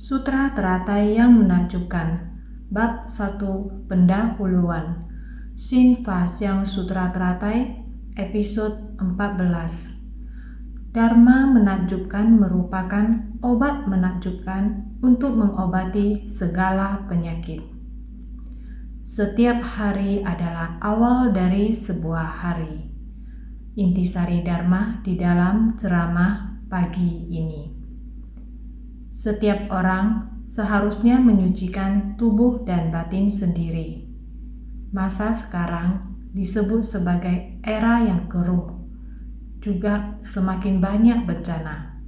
Sutra Teratai yang Menakjubkan. Bab 1 Pendahuluan. Shin Fa Xiang Sutra Teratai, episode 14. Dharma menakjubkan merupakan obat menakjubkan untuk mengobati segala penyakit. Setiap hari adalah awal dari sebuah hari. Intisari Dharma di dalam ceramah pagi ini. Setiap orang seharusnya menyucikan tubuh dan batin sendiri. Masa sekarang disebut sebagai era yang keruh, juga semakin banyak bencana.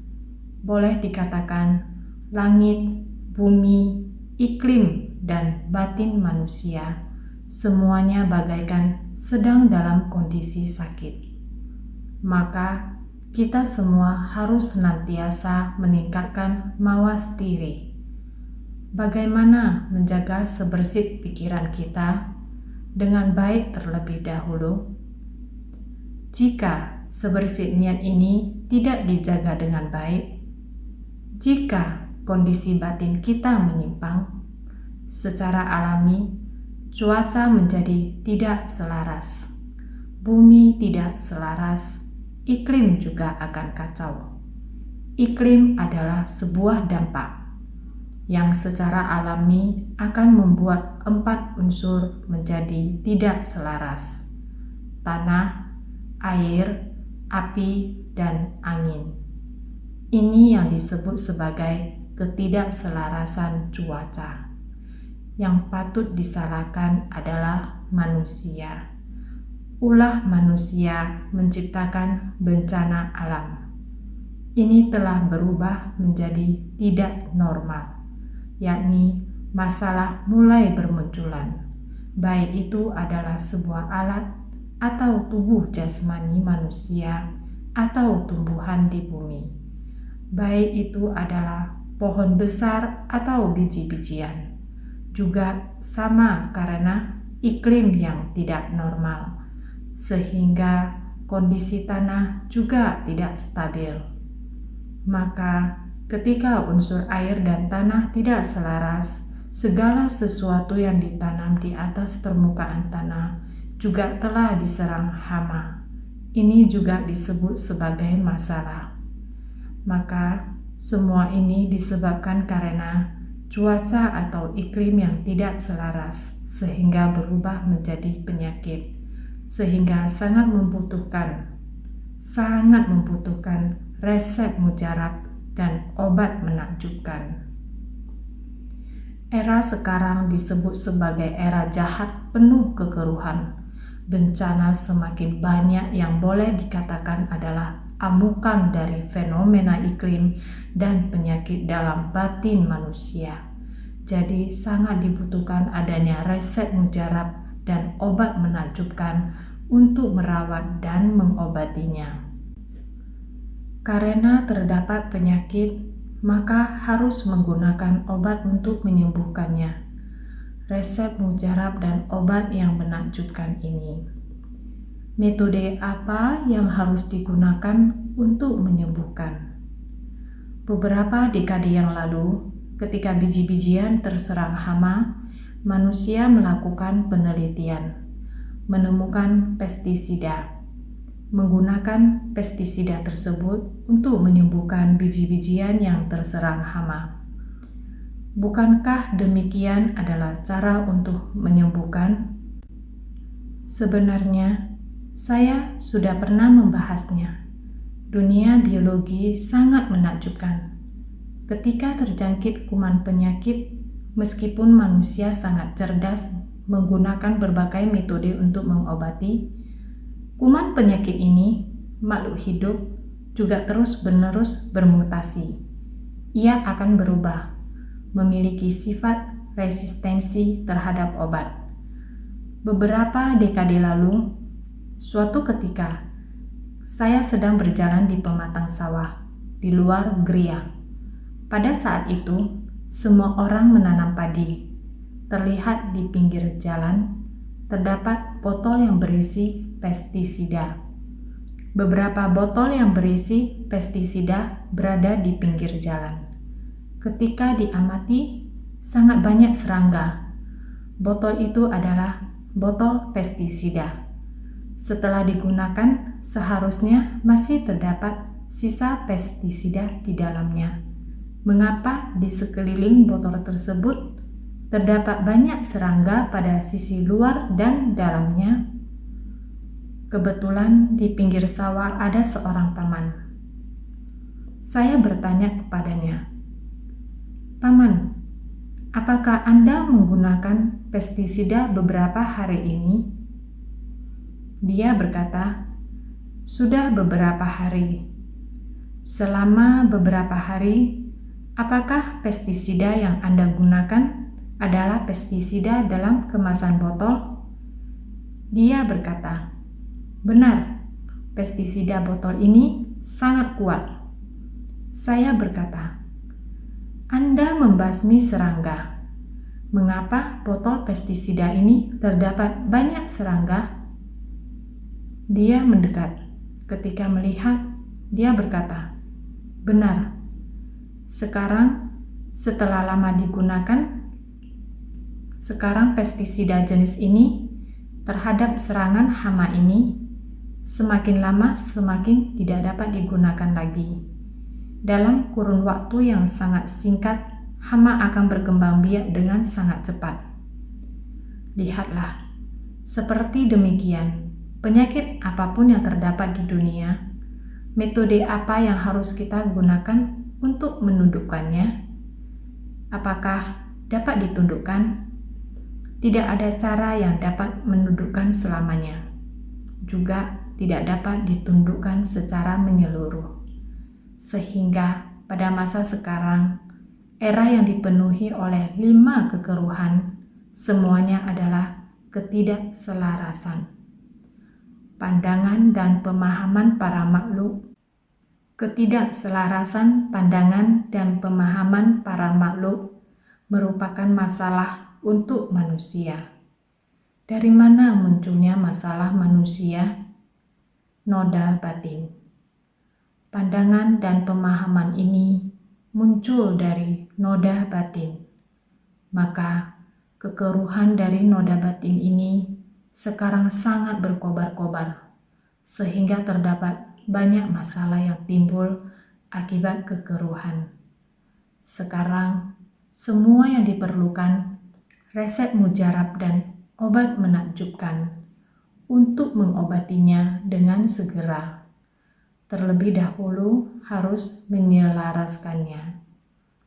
Boleh dikatakan langit, bumi, iklim, dan batin manusia semuanya bagaikan sedang dalam kondisi sakit. Maka kita semua harus senantiasa meningkatkan mawas diri. Bagaimana menjaga sebersih pikiran kita dengan baik terlebih dahulu? Jika sebersih niat ini tidak dijaga dengan baik, jika kondisi batin kita menyimpang, secara alami cuaca menjadi tidak selaras, bumi tidak selaras, iklim juga akan kacau. Iklim adalah sebuah dampak yang secara alami akan membuat 4 unsur menjadi tidak selaras: tanah, air, api, dan angin. Ini yang disebut sebagai ketidakselarasan cuaca. Yang patut disalahkan adalah manusia. Ulah manusia menciptakan bencana alam. Ini telah berubah menjadi tidak normal, yakni masalah mulai bermunculan, baik itu adalah sebuah alat atau tubuh jasmani manusia atau tumbuhan di bumi, baik itu adalah pohon besar atau biji-bijian, juga sama karena iklim yang tidak normal, sehingga kondisi tanah juga tidak stabil. Maka ketika unsur air dan tanah tidak selaras, segala sesuatu yang ditanam di atas permukaan tanah juga telah diserang hama. Ini juga disebut sebagai masalah. Maka semua ini disebabkan karena cuaca atau iklim yang tidak selaras, sehingga berubah menjadi penyakit. Sehingga sangat membutuhkan resep mujarab dan obat menakjubkan. Era sekarang disebut sebagai era jahat penuh kekeruhan. Bencana semakin banyak yang boleh dikatakan adalah amukan dari fenomena iklim dan penyakit dalam batin manusia. Jadi sangat dibutuhkan adanya resep mujarab dan obat menakjubkan untuk merawat dan mengobatinya. Karena terdapat penyakit, maka harus menggunakan obat untuk menyembuhkannya. Resep mujarab dan obat yang menakjubkan ini. Metode apa yang harus digunakan untuk menyembuhkan? Beberapa dekade yang lalu, ketika biji-bijian terserang hama, manusia melakukan penelitian, menemukan pestisida, menggunakan pestisida tersebut untuk menyembuhkan biji-bijian yang terserang hama. Bukankah demikian adalah cara untuk menyembuhkan? Sebenarnya, saya sudah pernah membahasnya. Dunia biologi sangat menakjubkan. Ketika terjangkit kuman penyakit, meskipun manusia sangat cerdas menggunakan berbagai metode untuk mengobati, kuman penyakit ini, makhluk hidup, juga terus-menerus bermutasi. Ia akan berubah, memiliki sifat resistensi terhadap obat. Beberapa dekade lalu, suatu ketika, saya sedang berjalan di pematang sawah, di luar geria. Pada saat itu, semua orang menanam padi. Terlihat di pinggir jalan, terdapat botol yang berisi pestisida. Beberapa botol yang berisi pestisida berada di pinggir jalan. ketika diamati sangat banyak serangga. Botol itu adalah botol pestisida. Setelah digunakan, seharusnya masih terdapat sisa pestisida di dalamnya. Mengapa di sekeliling botol tersebut terdapat banyak serangga pada sisi luar dan dalamnya? Kebetulan di pinggir sawah ada seorang paman. Saya bertanya kepadanya, "Paman, apakah Anda menggunakan pestisida beberapa hari ini?" Dia berkata, "Sudah beberapa hari." "Selama beberapa hari, apakah pestisida yang Anda gunakan adalah pestisida dalam kemasan botol?" Dia berkata, "Benar, pestisida botol ini sangat kuat." Saya berkata, "Anda membasmi serangga. Mengapa botol pestisida ini terdapat banyak serangga?" Dia mendekat. Ketika melihat, dia berkata, "Benar. Sekarang, setelah lama digunakan, sekarang pestisida jenis ini terhadap serangan hama ini semakin lama semakin tidak dapat digunakan lagi. Dalam kurun waktu yang sangat singkat, hama akan berkembang biak dengan sangat cepat." Lihatlah, seperti demikian, penyakit apapun yang terdapat di dunia, metode apa yang harus kita gunakan untuk menundukkannya? Apakah dapat ditundukkan? Tidak ada cara yang dapat menundukkan selamanya. Juga tidak dapat ditundukkan secara menyeluruh. Sehingga pada masa sekarang, era yang dipenuhi oleh 5 kekeruhan, semuanya adalah ketidakselarasan pandangan dan pemahaman para makhluk. Ketidakselarasan pandangan dan pemahaman para makhluk merupakan masalah untuk manusia. Dari mana munculnya masalah manusia? Noda batin. Pandangan dan pemahaman ini muncul dari noda batin. Maka kekeruhan dari noda batin ini sekarang sangat berkobar-kobar, sehingga terdapat banyak masalah yang timbul akibat kekeruhan. Sekarang, semua yang diperlukan resep mujarab dan obat menakjubkan untuk mengobatinya dengan segera. Terlebih dahulu harus menyelaraskannya,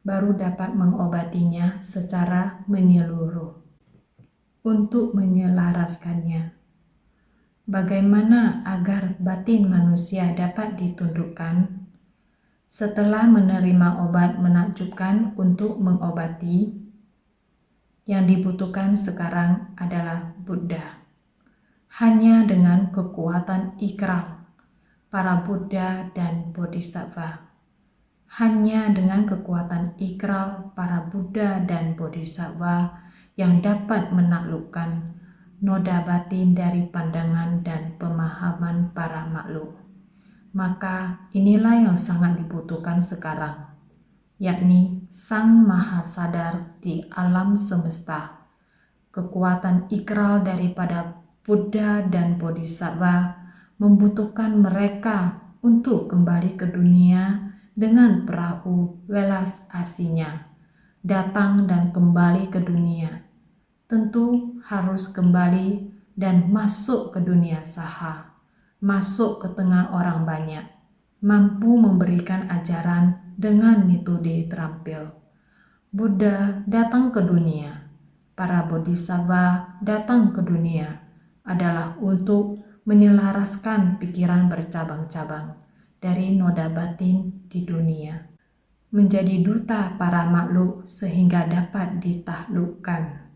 baru dapat mengobatinya secara menyeluruh. Untuk menyelaraskannya, bagaimana agar batin manusia dapat ditundukkan? Setelah menerima obat menakjubkan untuk mengobati, yang dibutuhkan sekarang adalah Buddha. Hanya dengan kekuatan ikrar para Buddha dan Bodhisattva, hanya dengan kekuatan ikrar para Buddha dan Bodhisattva yang dapat menaklukkan noda batin dari pandangan dan pemahaman para makhluk. Maka inilah yang sangat dibutuhkan sekarang, yakni Sang Maha Sadar di alam semesta. Kekuatan ikral daripada Buddha dan Bodhisattva membutuhkan mereka untuk kembali ke dunia dengan perahu welas asinya, datang dan kembali ke dunia. Tentu harus kembali dan masuk ke dunia saha, masuk ke tengah orang banyak, mampu memberikan ajaran dengan metode terampil. Buddha datang ke dunia, para bodhisattva datang ke dunia adalah untuk menyelaraskan pikiran bercabang-cabang dari noda batin di dunia, menjadi duta para makhluk sehingga dapat ditaklukkan.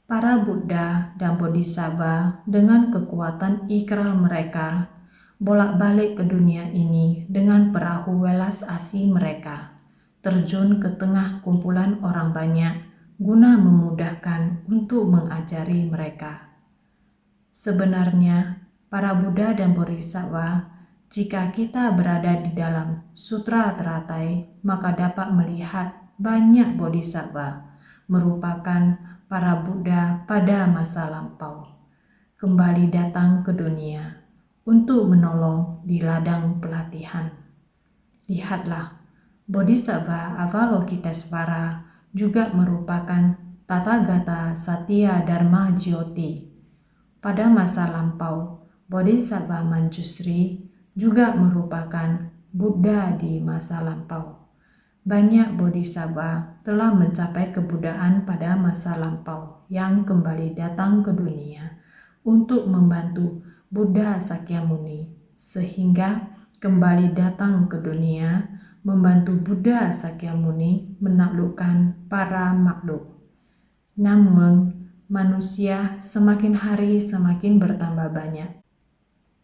Para Buddha dan Bodhisattva dengan kekuatan ikrar mereka bolak-balik ke dunia ini dengan perahu welas asih mereka, terjun ke tengah kumpulan orang banyak guna memudahkan untuk mengajari mereka. Sebenarnya, para Buddha dan Bodhisattva Jika kita berada di dalam sutra teratai, maka dapat melihat banyak bodhisattva merupakan para Buddha pada masa lampau, kembali datang ke dunia untuk menolong di ladang pelatihan. Lihatlah, Bodhisattva Avalokitesvara juga merupakan Tathagata Satya Dharma Jyoti. Pada masa lampau, Bodhisattva Manjusri juga merupakan Buddha di masa lampau. Banyak bodhisattva telah mencapai kebuddhaan pada masa lampau yang kembali datang ke dunia untuk membantu Buddha Sakyamuni, sehingga kembali datang ke dunia membantu Buddha Sakyamuni menaklukkan para makhluk. Namun, manusia semakin hari semakin bertambah banyak.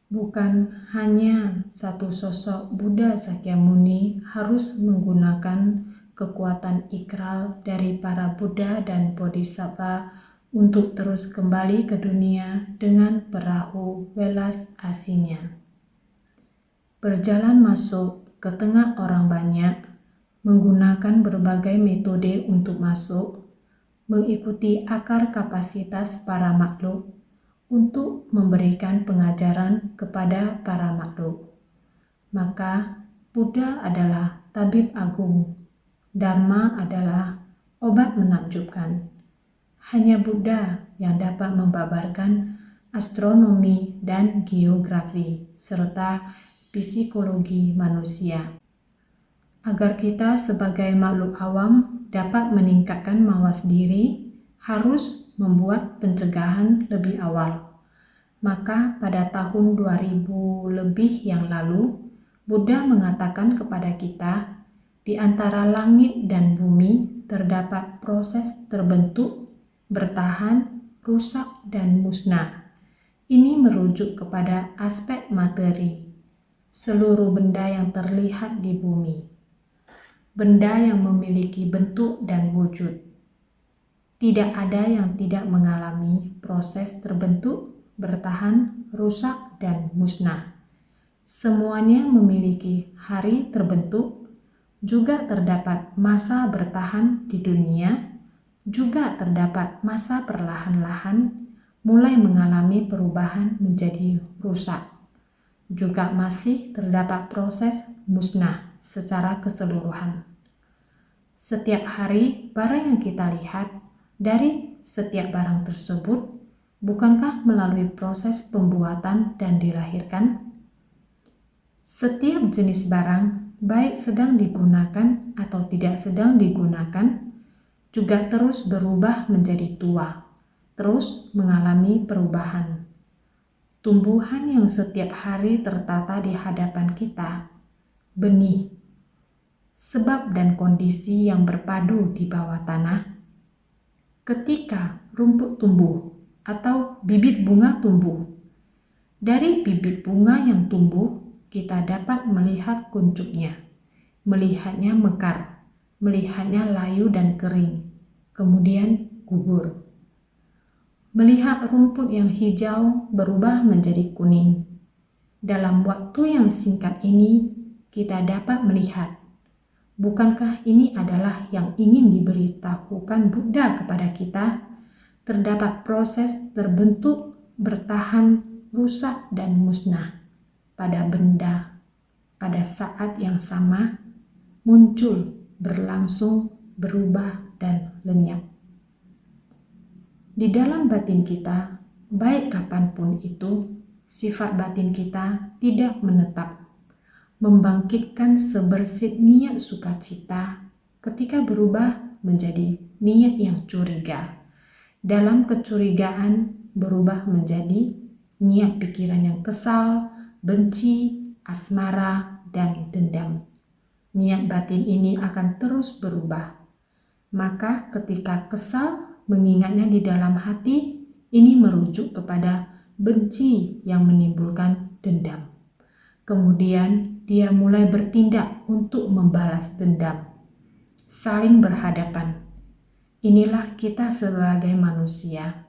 Bukan hanya satu sosok Buddha Sakyamuni harus menggunakan kekuatan ikral dari para Buddha dan Bodhisattva untuk terus kembali ke dunia dengan perahu welas aslinya. Berjalan masuk ke tengah orang banyak, menggunakan berbagai metode untuk masuk, mengikuti akar kapasitas para makhluk, untuk memberikan pengajaran kepada para makhluk. Maka Buddha adalah tabib agung, Dharma adalah obat menakjubkan. Hanya Buddha yang dapat membabarkan astronomi dan geografi serta psikologi manusia. Agar kita sebagai makhluk awam dapat meningkatkan mawas diri, harus membuat pencegahan lebih awal. Maka pada tahun 2000 lebih yang lalu, Buddha mengatakan kepada kita, di antara langit dan bumi terdapat proses terbentuk, bertahan, rusak, dan musnah. Ini merujuk kepada aspek materi, seluruh benda yang terlihat di bumi. Benda yang memiliki bentuk dan wujud. Tidak ada yang tidak mengalami proses terbentuk, bertahan, rusak, dan musnah. Semuanya memiliki hari terbentuk, juga terdapat masa bertahan di dunia, juga terdapat masa perlahan-lahan mulai mengalami perubahan menjadi rusak. Juga masih terdapat proses musnah secara keseluruhan. Setiap hari barang yang kita lihat dari setiap barang tersebut, bukankah melalui proses pembuatan dan dilahirkan? Setiap jenis barang, baik sedang digunakan atau tidak sedang digunakan, juga terus berubah menjadi tua, terus mengalami perubahan. Tumbuhan yang setiap hari tertata di hadapan kita, benih, sebab dan kondisi yang berpadu di bawah tanah. Ketika rumput tumbuh atau bibit bunga tumbuh, dari bibit bunga yang tumbuh, kita dapat melihat kuncupnya, melihatnya mekar, melihatnya layu dan kering, kemudian gugur. Melihat rumput yang hijau berubah menjadi kuning. Dalam waktu yang singkat ini, kita dapat melihat, bukankah ini adalah yang ingin diberitahukan Buddha kepada kita? Terdapat proses terbentuk, bertahan, rusak, dan musnah pada benda. Pada saat yang sama, muncul, berlangsung, berubah, dan lenyap. Di dalam batin kita, baik kapanpun itu, sifat batin kita tidak menetap. Membangkitkan sebersih niat sukacita ketika berubah menjadi niat yang curiga. Dalam kecurigaan berubah menjadi niat pikiran yang kesal, benci, asmara, dan dendam. Niat batin ini akan terus berubah. Maka ketika kesal mengingatnya di dalam hati, ini merujuk kepada benci yang menimbulkan dendam. Kemudian dia mulai bertindak untuk membalas dendam. Saling berhadapan. Inilah kita sebagai manusia.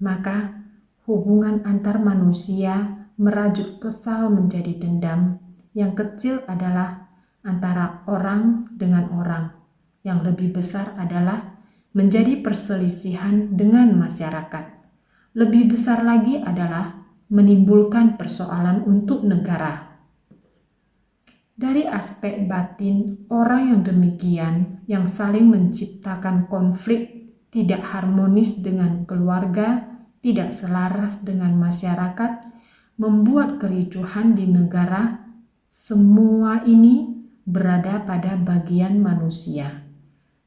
Maka hubungan antar manusia merajut kesal menjadi dendam. Yang kecil adalah antara orang dengan orang. Yang lebih besar adalah menjadi perselisihan dengan masyarakat. Lebih besar lagi adalah menimbulkan persoalan untuk negara. Dari aspek batin, orang yang demikian, yang saling menciptakan konflik, tidak harmonis dengan keluarga, tidak selaras dengan masyarakat, membuat kericuhan di negara, semua ini berada pada bagian manusia.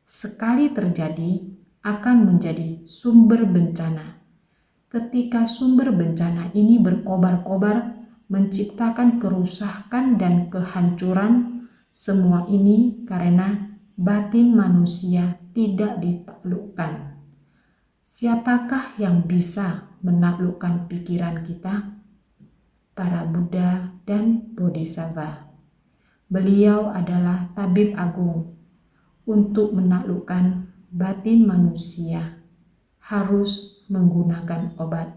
Sekali terjadi, akan menjadi sumber bencana. Ketika sumber bencana ini berkobar-kobar, menciptakan kerusakan dan kehancuran, semua ini karena batin manusia tidak ditaklukkan. Siapakah yang bisa menaklukkan pikiran kita? Para Buddha dan Bodhisattva. Beliau adalah tabib agung. Untuk menaklukkan batin manusia, harus menggunakan obat.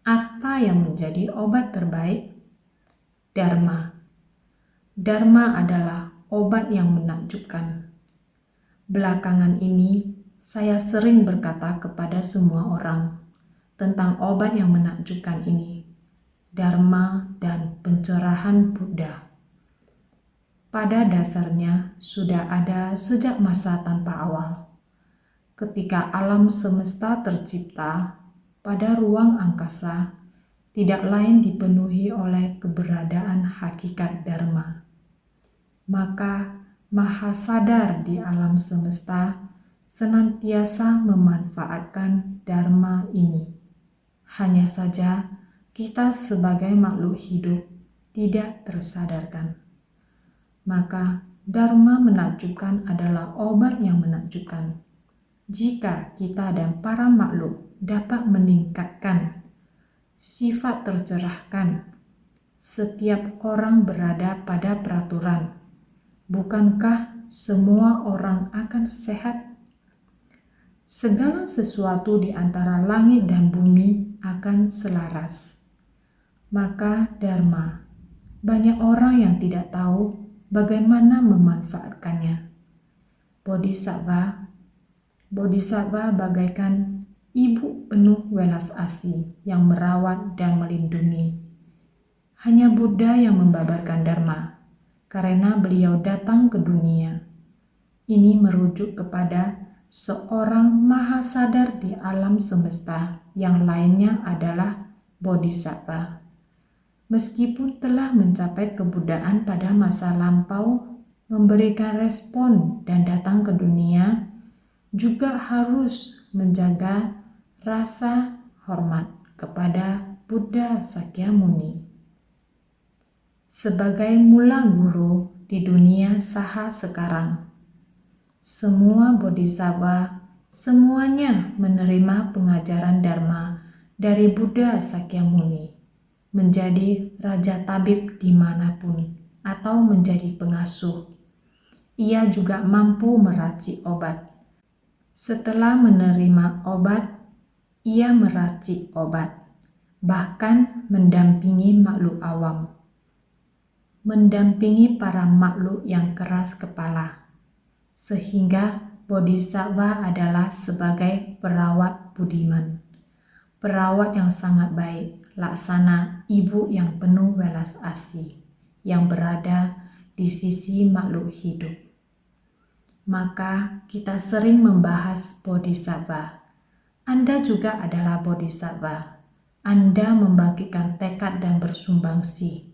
Apa yang menjadi obat terbaik? Dharma. Dharma adalah obat yang menakjubkan. Belakangan ini, saya sering berkata kepada semua orang tentang obat yang menakjubkan ini, Dharma dan pencerahan Buddha. Pada dasarnya sudah ada sejak masa tanpa awal. Ketika alam semesta tercipta, pada ruang angkasa tidak lain dipenuhi oleh keberadaan hakikat Dharma. Maka Maha Sadar di alam semesta senantiasa memanfaatkan Dharma ini. Hanya saja kita sebagai makhluk hidup tidak tersadarkan. Maka Dharma menakjubkan adalah obat yang menakjubkan. Jika kita dan para makhluk dapat meningkatkan sifat tercerahkan, setiap orang berada pada peraturan. Bukankah semua orang akan sehat? Segala sesuatu di antara langit dan bumi akan selaras. Maka Dharma, banyak orang yang tidak tahu bagaimana memanfaatkannya. Bodhisattva bagaikan ibu penuh welas asih yang merawat dan melindungi. Hanya Buddha yang membabarkan Dharma, karena beliau datang ke dunia. Ini merujuk kepada seorang maha sadar di alam semesta, yang lainnya adalah Bodhisattva. Meskipun telah mencapai kebuddhaan pada masa lampau, memberikan respon dan datang ke dunia, juga harus menjaga rasa hormat kepada Buddha Sakyamuni. Sebagai mula guru di dunia saha sekarang, semua bodhisattva semuanya menerima pengajaran Dharma dari Buddha Sakyamuni, menjadi raja tabib dimanapun atau menjadi pengasuh. Ia juga mampu meracik obat. Setelah menerima obat, ia meracik obat, bahkan mendampingi makhluk awam, mendampingi para makhluk yang keras kepala, sehingga Bodhisattva adalah sebagai perawat budiman, perawat yang sangat baik, laksana ibu yang penuh welas asih, yang berada di sisi makhluk hidup. Maka kita sering membahas bodhisattva. Anda juga adalah bodhisattva. Anda membangkitkan tekad dan bersumbangsi.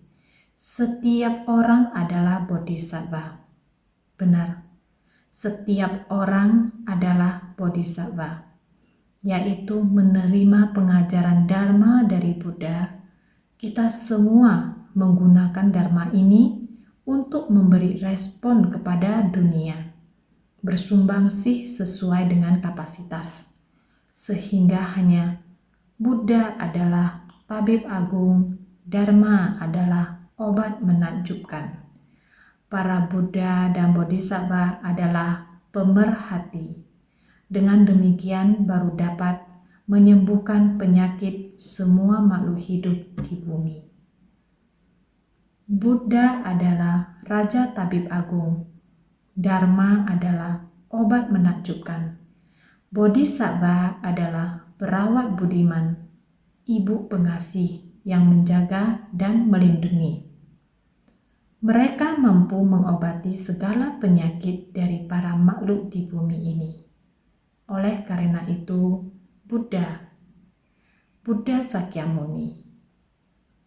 Setiap orang adalah bodhisattva. Benar, setiap orang adalah bodhisattva, yaitu menerima pengajaran Dharma dari Buddha. Kita semua menggunakan Dharma ini untuk memberi respon kepada dunia, bersumbangsi sesuai dengan kapasitas, sehingga hanya Buddha adalah tabib agung, Dharma adalah obat menakjubkan. Para Buddha dan Bodhisattva adalah pemerhati. Dengan demikian baru dapat menyembuhkan penyakit semua makhluk hidup di bumi. Buddha adalah Raja Tabib Agung. Dharma adalah obat menakjubkan. Bodhisattva adalah perawat budiman, ibu pengasih yang menjaga dan melindungi. Mereka mampu mengobati segala penyakit dari para makhluk di bumi ini. Oleh karena itu, Buddha Sakyamuni,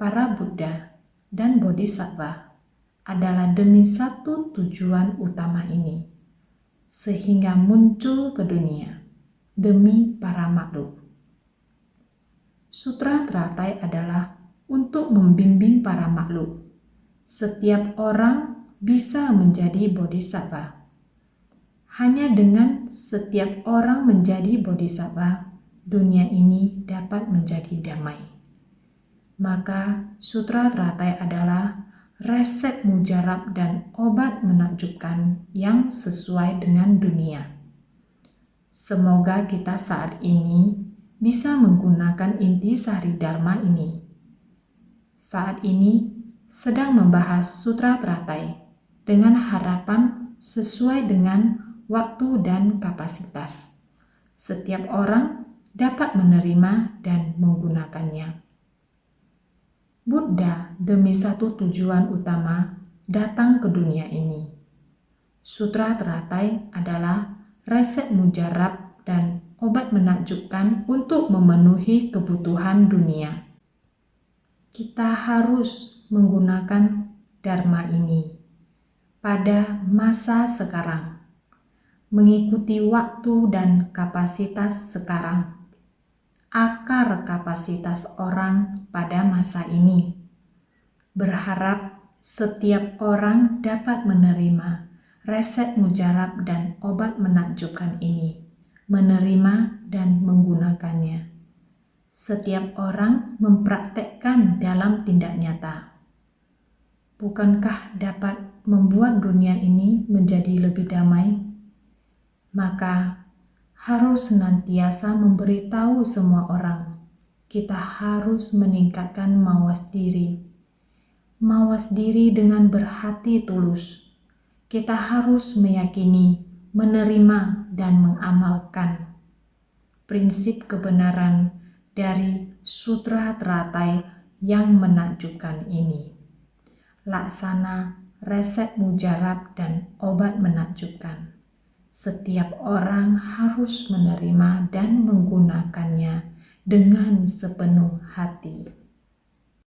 para Buddha dan Bodhisattva adalah demi satu tujuan utama ini, sehingga muncul ke dunia demi para makhluk. Sutra teratai adalah untuk membimbing para makhluk. Setiap orang bisa menjadi bodhisattva. Hanya dengan setiap orang menjadi bodhisattva, dunia ini dapat menjadi damai. Maka sutra teratai adalah resep mujarab dan obat menakjubkan yang sesuai dengan dunia. Semoga kita saat ini bisa menggunakan intisari dharma ini. Saat ini sedang membahas sutra teratai dengan harapan sesuai dengan waktu dan kapasitas. Setiap orang dapat menerima dan menggunakannya. Buddha demi satu tujuan utama datang ke dunia ini. Sutra teratai adalah resep mujarab dan obat menakjubkan untuk memenuhi kebutuhan dunia. Kita harus menggunakan dharma ini pada masa sekarang, mengikuti waktu dan kapasitas sekarang, akar kapasitas orang pada masa ini. Berharap setiap orang dapat menerima resep mujarab dan obat menakjubkan ini, menerima dan menggunakannya. Setiap orang mempraktekkan dalam tindak nyata. Bukankah dapat membuat dunia ini menjadi lebih damai? Maka harus senantiasa memberitahu semua orang, kita harus meningkatkan mawas diri. Mawas diri dengan berhati tulus. Kita harus meyakini, menerima, dan mengamalkan prinsip kebenaran dari sutra teratai yang menakjubkan ini. Laksana resep mujarab dan obat menakjubkan. Setiap orang harus menerima dan menggunakannya dengan sepenuh hati.